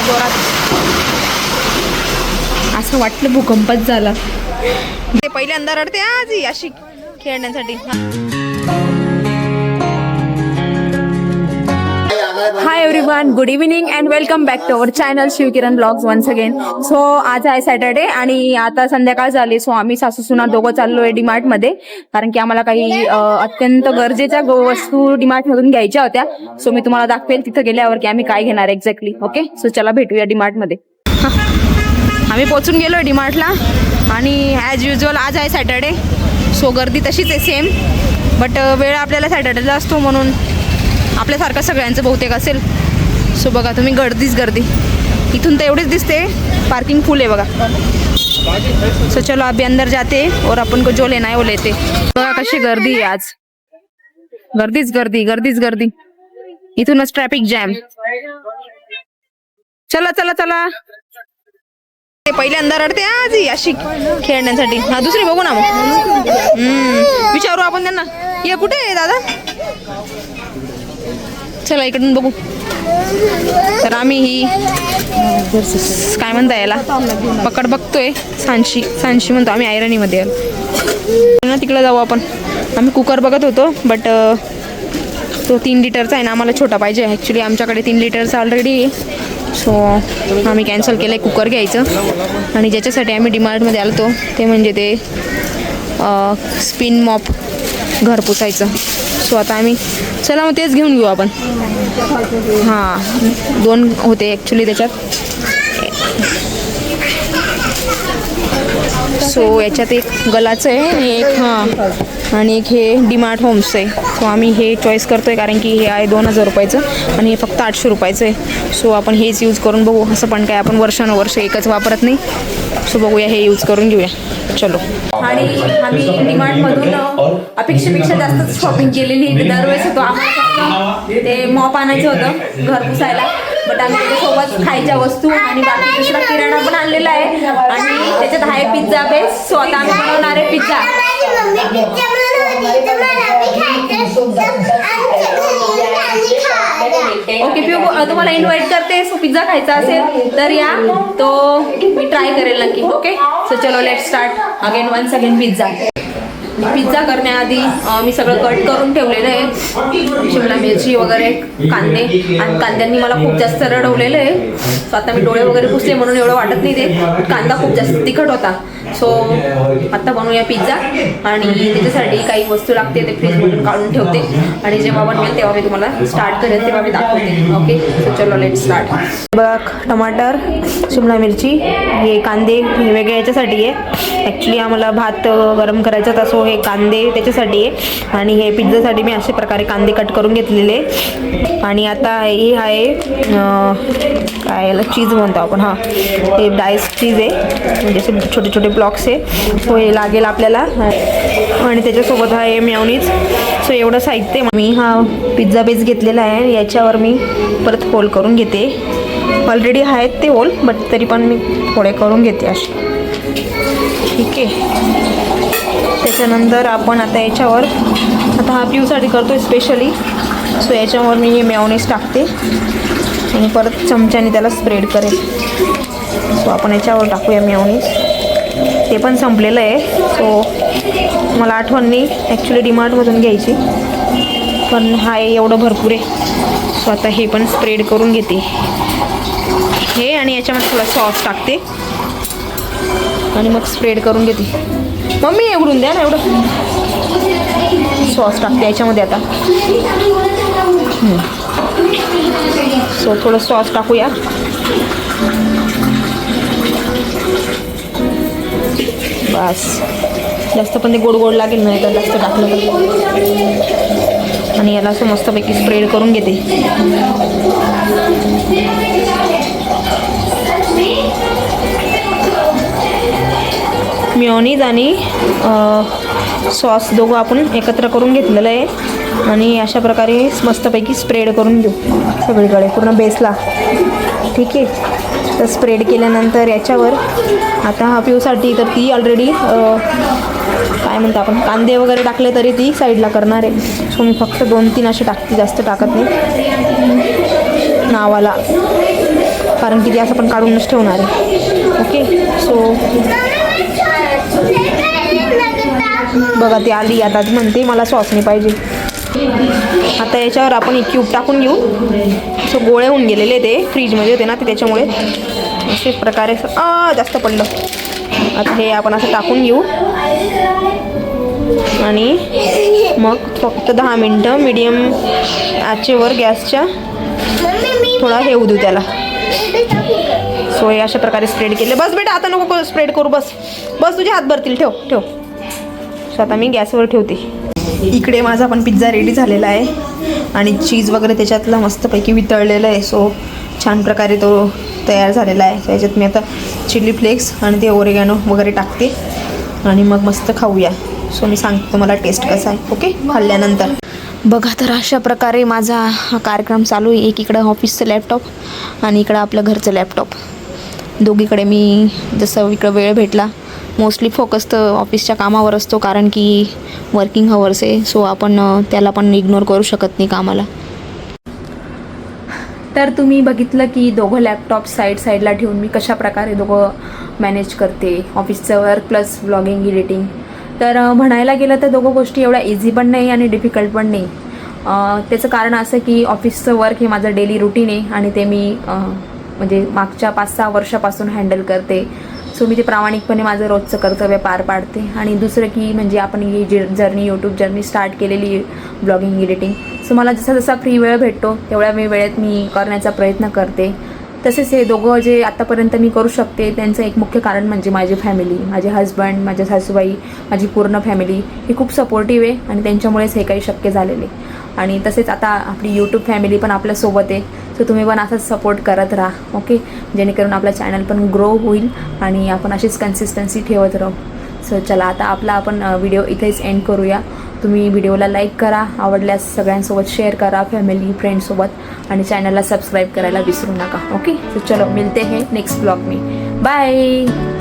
जोरात. असं वाटलं भूकंपच झाला. ते पहिल्यांदा रडते आज अशी खेळण्यासाठी. Hi everyone, good evening and welcome back to our channel Shivkiran blogs once again. So आज आहे सॅटर्डे आणि आता संध्याकाळ झाली. सो आम्ही सासू सुना दोघं चाललोय डीमार्ट मध्ये, कारण की आम्हाला काही अत्यंत गरजेच्या वस्तू डीमार्ट मधून घ्यायच्या होत्या. सो मी तुम्हाला दाखवेल तिथं गेल्यावर की आम्ही काय घेणार एक्झॅक्टली. ओके, सो चला भेटूया डीमार्ट मध्ये. आम्ही पोहोचून गेलोय डीमार्टला आणि ॲज युजल आज आहे सॅटर्डे. सो गर्दी तशीच आहे सेम, बट वेळ आपल्याला सॅटर्डेला असतो म्हणून आपल्यासारखं सगळ्यांचं बहुतेक असेल. सो बघा तुम्ही, गर्दी. इथून तर एवढीच दिसते, पार्किंग फुल आहे बघा. सो चलो अभी अंदर जाते और अपन को जो लेना है वो लेते. बघा कशी गर्दी आहे आज. गर्दीच. इथूनच ट्रॅफिक जॅम. चला. ते पहिल्यांदा रडते आज अशी खेळण्यासाठी. हा दुसरी बघू ना मग. विचारू आपण त्यांना. ये कुठे आहे दादा? चला इकडून बघू. तर आम्ही ही काय म्हणता याला पकड बघतोय. सांशी म्हणतो आम्ही ऐरणीमध्ये. ना तिकडे जाऊ आपण. आम्ही कुकर बघत होतो, बट तो 3 लिटरचा आहे ना, आम्हाला छोटा पाहिजे. ॲक्च्युली आमच्याकडे 3 लिटरचा ऑलरेडी आहे. सो आम्ही कॅन्सल केलं आहे कुकर घ्यायचं. आणि ज्याच्यासाठी आम्ही डीमार्टमध्ये आलो ते म्हणजे ते स्पिन मॉप, घर पुसायचं. सो आता आम्ही चला मग तेच घेऊन घेऊ आपण. हां 2 होते ॲक्च्युली त्याच्यात. सो याच्यात एक गलाचं आहे आणि एक हे डीमार्ट होम्सचं आहे. सो आम्ही हे चॉईस करतो आहे, कारण की हे आहे 2000 रुपयाचं आणि हे फक्त 800 रुपयाचं आहे. सो आपण हेच यूज करून बघू. असं पण काय आपण वर्षानुवर्ष एकच वापरत नाही. सो बघूया, हे यूज करून घेऊया. चलो. आणि आम्ही डीमार्टमधून अपेक्षेपेक्षा जास्त शॉपिंग केलेली. दरवेळेस होतो आम्हाला फक्त ते मॉप आणायचं होतं घर पुसायला, बट आम्ही त्याच्यासोबत खायच्या वस्तू आणि बाकी दुसरा किराणा पण आणलेला आहे. आणि त्याच्यात आहे पिझ्झा बेस. सो आता आम्ही बनवणार आहे पिझ्झा. ओके पिऊ, तुम्हाला इन्व्हाइट करते. सो पिझ्झा खायचा असेल तर या, तो मी ट्राय करेल नक्की. ओके, सो चलो let's start again once again pizza. Pizza करण्याआधी मी सगळं कट करून ठेवलेलं आहे. शिमला मिरची वगैरे, कांदे. आणि कांद्यांनी मला खूप जास्त रडवलेलं आहे. सो आता मी डोळे वगैरे पुसले म्हणून एवढं वाटत नाही ते. कांदा खूप जास्त तिखट होता. सो आत्ता बनवूया पिझ्झा. आणि त्याच्यासाठी काही वस्तू लागते ते फ्रीजमधून काढून ठेवते. आणि जेव्हा बनवेल तेव्हा मी तुम्हाला स्टार्ट करेल तेव्हा मी दाखवते. ओके, सो चलो लेट स्टार्ट. बघ, टमाटर, शिमला मिरची, हे कांदे हे वेगळे याच्यासाठी आहे. ॲक्च्युली आम्हाला भात गरम करायचा होता. सो हे कांदे त्याच्यासाठी आहे. आणि हे पिझ्झासाठी मी अशा प्रकारे कांदे कट करून घेतलेले. आणि आता हे आहे काय याला चीज म्हणतो आपण. हां, हे डायस चीज आहे, म्हणजे असे छोटे छोटे ब्लॉक्स आहे. सो हे लागेल आपल्याला. आणि त्याच्यासोबत आहे मेयोनीज. सो एवढं साहित्य. मी हा पिझ्झा बेस घेतलेला आहे. याच्यावर मी परत होल करून घेते. ऑलरेडी आहेत ते होल, बट तरी पण मी थोडे करून घेते असे. ठीक आहे. त्याच्यानंतर आपण आता याच्यावर, आता हा पिऊसाठी करतो आहे स्पेशली. सो याच्यावर मी हे मेयोनीज टाकते आणि परत चमच्याने त्याला स्प्रेड करेल. सो आपण याच्यावर टाकूया मेयोनीज. ते पण संपलेलं आहे. सो मला आठवण नाही ॲक्च्युली डीमार्टमधून घ्यायची, पण हा एवढं भरपूर आहे. सो आता हे पण स्प्रेड करून घेते हे. आणि याच्यामध्ये थोडा सॉस टाकते आणि मग स्प्रेड करून घेते. मम्मी उघडून द्या ना. एवढं सॉस टाकते याच्यामध्ये आता. सो थोडं सॉस टाकूया. बस, जास्त पण ते गोड गोड लागेल नाही तर जास्त टाकलं तर. आणि याला असं मस्तपैकी स्प्रेड करून घेते. मेयोनीज आणि सॉस दोघं आपण एकत्र करून घेतलेलं आहे. आणि अशा प्रकारे मस्तपैकी स्प्रेड करून घेऊ सगळीकडे पूर्ण बेसला. ठीक आहे. तर स्प्रेड केल्यानंतर याच्यावर आता हा पिऊसाठी तर ती ऑलरेडी काय म्हणतो आपण कांदे वगैरे टाकले तरी ती साईडला करणार आहे. सो मी फक्त 2-3 असे टाकते, जास्त टाकत नाही नावाला. कारण की ते असं पण काढूनच ठेवणार आहे. ओके सो बघा ती आली आता, ती म्हणते मला सॉस नाही पाहिजे. आता याच्यावर आपण एक क्यूब टाकून घेऊ. सो गोळे होऊन गेलेले ते फ्रीजमध्ये होते ना, ते त्याच्यामुळे असे प्रकारे जास्त पडलं. आता हे आपण असं टाकून घेऊ आणि मग फक्त 10 मिनटं मीडियम आचेवर गॅसच्या थोडा हे होऊ देऊ त्याला. सो हे अशा प्रकारे स्प्रेड केले. बस बेटा आता नको स्प्रेड करू, बस बस तुझे हात भरतील, ठेव ठेव. सो आता मी गॅसवर ठेवते. इकडे माझा पण पिझ्झा रेडी झालेला आहे आणि चीज वगैरे त्याच्यातला मस्तपैकी वितळलेलं आहे. सो छान प्रकारे तो तयार झालेला आहे. त्याच्यात मी आता चिली फ्लेक्स आणि ते ओरेगॅनो वगैरे टाकते आणि मग मस्त खाऊया. सो मी सांगते तुम्हाला टेस्ट कसा आहे. ओके खाल्ल्यानंतर. बघा तर अशा प्रकारे माझा हा कार्यक्रम चालू आहे. एक इकडं ऑफिसचं लॅपटॉप आणि इकडं आपलं घरचं लॅपटॉप. दोघीकडे मी जसं इकडं वेळ भेटला मोस्टली फोकस तर ऑफिसच्या कामावर असतो, कारण की वर्किंग हवर्स आहे. सो आपण त्याला पण इग्नोर करू शकत नाही कामाला. तर तुम्ही बघितलं की दोघं लॅपटॉप साईडला ठेवून मी कशा प्रकारे दोघं मॅनेज करते, ऑफिसचं वर्क प्लस व्लॉगिंग एडिटिंग. तर म्हणायला गेलं तर दोघं गोष्टी एवढ्या इझी पण नाही आणि डिफिकल्ट पण नाही. त्याचं कारण असं की ऑफिसचं वर्क हे माझं डेली रुटीन आहे आणि ते मी म्हणजे मागच्या 5-6 वर्षापासून हँडल करते. सो मी ते प्रामाणिकपणे माझं रोजचं कर्तव्य पार पाडते. आणि दुसरं की म्हणजे आपण ही यूट्यूब जर्नी स्टार्ट केलेली ब्लॉगिंग एडिटिंग. सो मला जसा जसा फ्री वेळ भेटतो तेवढ्या वेळेत मी करण्याचा प्रयत्न करते. तसेच हे दोघं जे आत्तापर्यंत मी करू शकते त्यांचं एक मुख्य कारण म्हणजे माझी फॅमिली, माझे हजबंड, माझ्या सासूबाई, माझी पूर्ण फॅमिली ही खूप सपोर्टिव्ह आहे आणि त्यांच्यामुळेच हे काही शक्य झालेले. आणि तसेच आता आपली यूट्यूब फॅमिली पण आपल्यासोबत आहे. सो तुम्ही पण असंच सपोर्ट करत राहा. ओके जेणेकरून आपला चॅनल पण ग्रो होईल आणि आपण अशीच कन्सिस्टन्सी ठेवत राहू. सो चला आता आपण व्हिडिओ इथेच एंड करूया. तुम्ही व्हिडिओला लाईक करा, आवडल्यास सगळ्यांसोबत शेअर करा, फॅमिली फ्रेंड्ससोबत, आणि चॅनलला सबस्क्राईब करायला विसरू नका. ओके सो चलो मिलते हैं नेक्स्ट ब्लॉग में. बाय.